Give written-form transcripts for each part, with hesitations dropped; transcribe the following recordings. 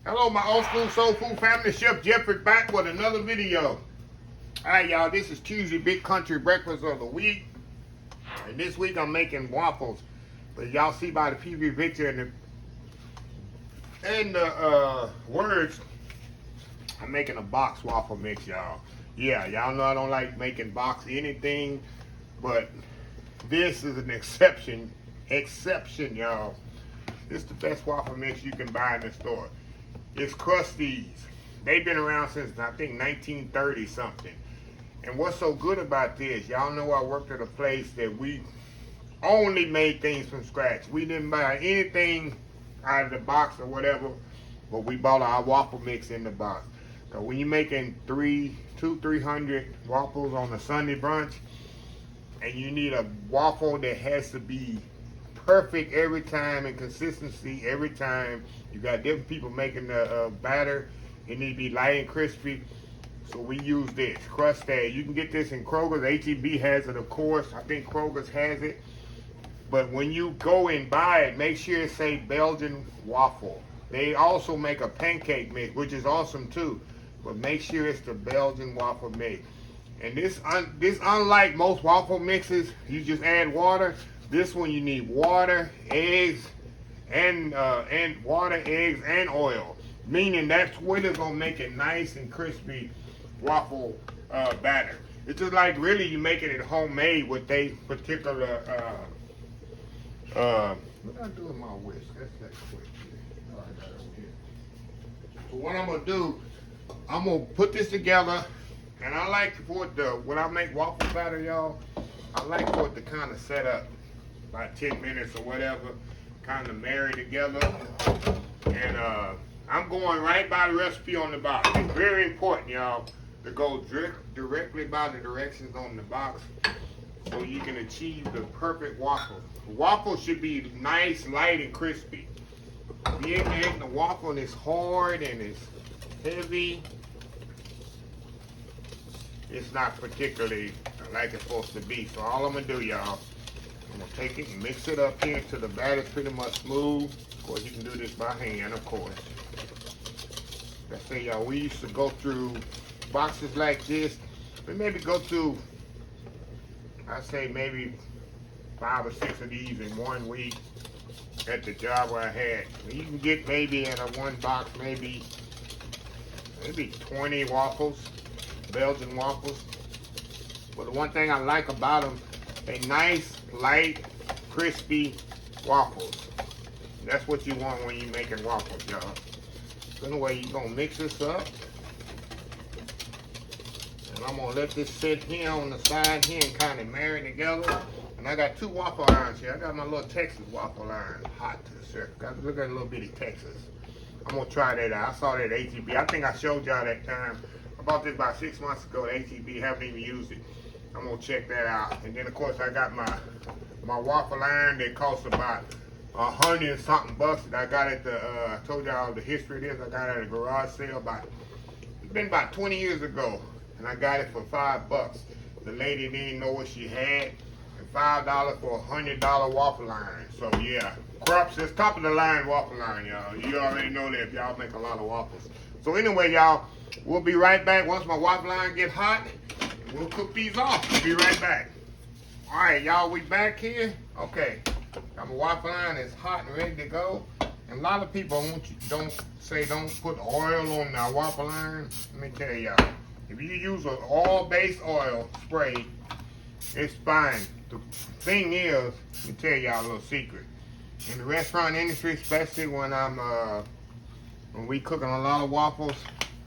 Hello, my old school soul food family. Chef Jeffrey back with another video. Alright, y'all, this is Tuesday Big Country Breakfast of the week. And this week I'm making waffles. But y'all see by the PV picture and the words, I'm making a box waffle mix, y'all. Yeah, y'all know I don't like making box anything, but this is an exception, y'all. This is the best waffle mix you can buy in the store. It's Krusteaz. They've been around since, I think, 1930 something. And what's so good about this, y'all know I worked at a place that we only made things from scratch. We didn't buy anything out of the box or whatever, but we bought our waffle mix in the box. So when you're making 300 waffles on a Sunday brunch, and you need a waffle that has to be perfect every time and consistency every time. You got different people making the batter. It need to be light and crispy. So we use this Krusteaz. You can get this in Kroger's. HEB has it, of course. I think Kroger's has it. But when you go and buy it, make sure it say Belgian waffle. They also make a pancake mix, which is awesome too. But make sure it's the Belgian waffle mix. And this unlike most waffle mixes, you just add water. This one you need water, eggs, and water, eggs, and oil. Meaning that's what is gonna make it nice and crispy waffle batter. It's just like really you making it homemade with a particular. What I do with my whisk? That's that quick. All right, right over here. So what I'm gonna do, I'm gonna put this together, and I like for it to when I make waffle batter, y'all. I like for it to kind of set up. About 10 minutes or whatever, kind of marry together. And I'm going right by the recipe on the box. It's very important, y'all, to go directly by the directions on the box so you can achieve the perfect waffle. The waffle should be nice, light, and crispy. If you ain't making a waffle and it's hard and it's heavy, it's not particularly like it's supposed to be. So all I'm gonna do, y'all, I'm gonna take it and mix it up here until the batter's pretty much smooth. Of course, you can do this by hand, of course. Let's say, y'all, we used to go through boxes like this. We maybe go through, I'd say maybe 5 or 6 of these in 1 week at the job where I had. You can get maybe in a one box, maybe 20 waffles, Belgian waffles. But the one thing I like about them, they nice, light, crispy waffles. That's what you want when you're making waffles, y'all. So anyway, you're gonna mix this up. And I'm gonna let this sit here on the side here and kind of marry together. And I got 2 waffle irons here. I got my little Texas waffle iron, hot to the surface. Look at a little bitty Texas. I'm gonna try that out. I saw that at HEB. I think I showed y'all that time. I bought this about 6 months ago at HEB. Haven't even used it. I'm gonna check that out. And then of course I got my waffle iron that costs about $100 and something bucks. That I got at the I told y'all the history of this. I got it at a garage sale it's been about 20 years ago, and I got it for $5. The lady didn't know what she had, and $5 for a $100 waffle iron. So yeah, Krups is top of the line waffle iron, y'all. You already know that if y'all make a lot of waffles. So anyway, y'all, we'll be right back once my waffle iron get hot. We'll cook these off. We'll be right back. All right, y'all, we back here. Okay, my waffle iron is hot and ready to go. And a lot of people don't put oil on the waffle iron. Let me tell y'all, if you use an oil-based oil spray, it's fine. The thing is, let me tell y'all a little secret. In the restaurant industry, especially when we cooking a lot of waffles,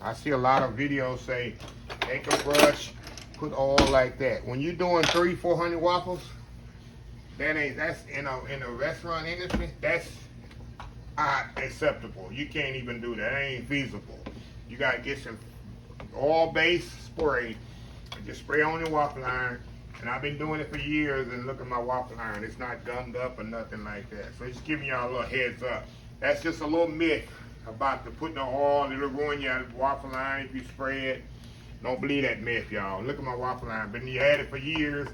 I see a lot of videos say, take a brush, put oil like that. When you're doing 300-400 waffles, that's in a restaurant industry, that's not acceptable. You can't even do that. That ain't feasible. You gotta get some oil-based spray and just spray on your waffle iron. And I've been doing it for years, and look at my waffle iron. It's not gummed up or nothing like that. So just giving y'all a little heads up. That's just a little myth about putting the oil. It'll ruin your waffle iron if you spray it. Don't believe that myth, y'all. Look at my waffle iron. Been had it for years,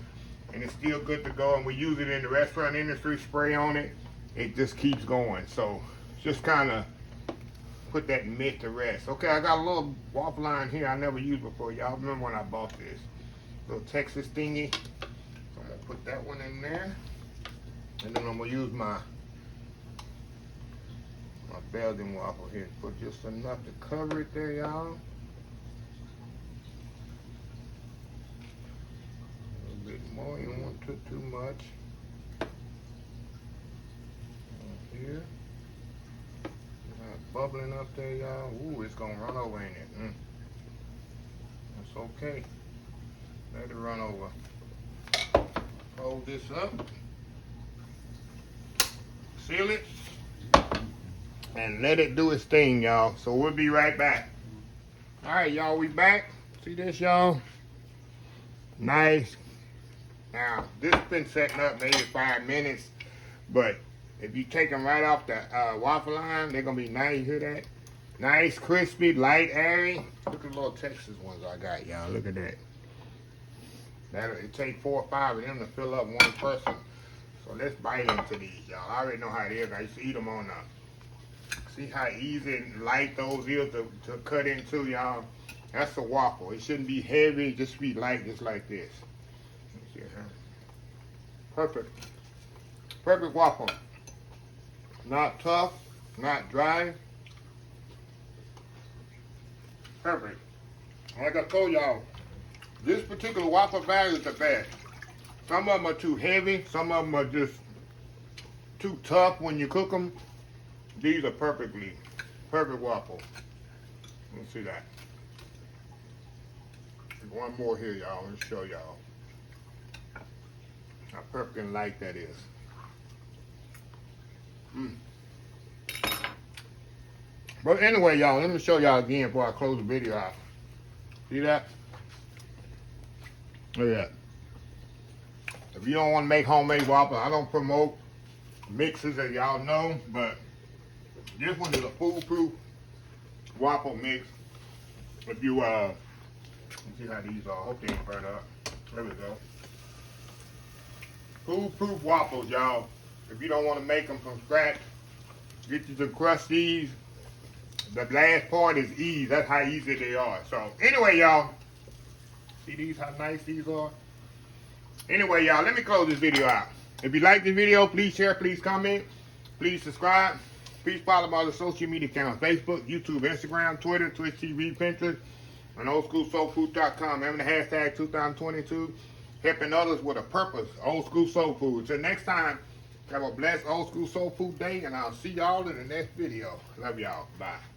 and it's still good to go. And we use it in the restaurant industry. Spray on it, it just keeps going. So just kind of put that myth to rest. Okay, I got a little waffle iron here I never used before. Y'all remember when I bought this little Texas thingy? So I'm gonna put that one in there, and then I'm gonna use my Belgian waffle here. Put just enough to cover it there, y'all. A little bit more. You don't want to put too much. Here. Bubbling up there, y'all. Ooh, it's gonna run over, ain't it? That's okay. Let it run over. Hold this up. Seal it. And let it do its thing, y'all. So we'll be right back. Alright, y'all, we back. See this, y'all? Nice. Now, this has been setting up maybe 5 minutes, but if you take them right off the waffle iron, they're going to be nice. You hear that? Nice, crispy, light, airy. Look at the little Texas ones I got, y'all. Look at that. It take 4 or 5 of them to fill up one person. So let's bite into these, y'all. I already know how it is. I used to eat them on see how easy and light those is to cut into, y'all. That's a waffle. It shouldn't be heavy, just be light, just like this. See, perfect. Perfect waffle. Not tough, not dry. Perfect. Like I told y'all, this particular waffle bag is the best. Some of them are too heavy. Some of them are just too tough when you cook them. These are perfect waffle. Let me see that. One more here, y'all. Let me show y'all how perfect and light that is. But anyway, y'all, let me show y'all again before I close the video out. See that? Look at that. If you don't want to make homemade waffle, I don't promote mixes, as y'all know, but this one is a foolproof waffle mix. If you let's see how these are. I hope they ain't burnt up. There we go. Foolproof waffles, y'all. If you don't want to make them from scratch, get you some Krusteaz. The last part is ease. That's how easy they are. So anyway, y'all, see these, how nice these are? Anyway, y'all, let me close this video out. If you like this video, please share, please comment, please subscribe. Please follow my other social media channels: Facebook, YouTube, Instagram, Twitter, Twitch TV, Pinterest, and oldschoolsoulfood.com. Remember the hashtag 2022, helping others with a purpose, old school soul food. Until next time, have a blessed old school soul food day, and I'll see y'all in the next video. Love y'all. Bye.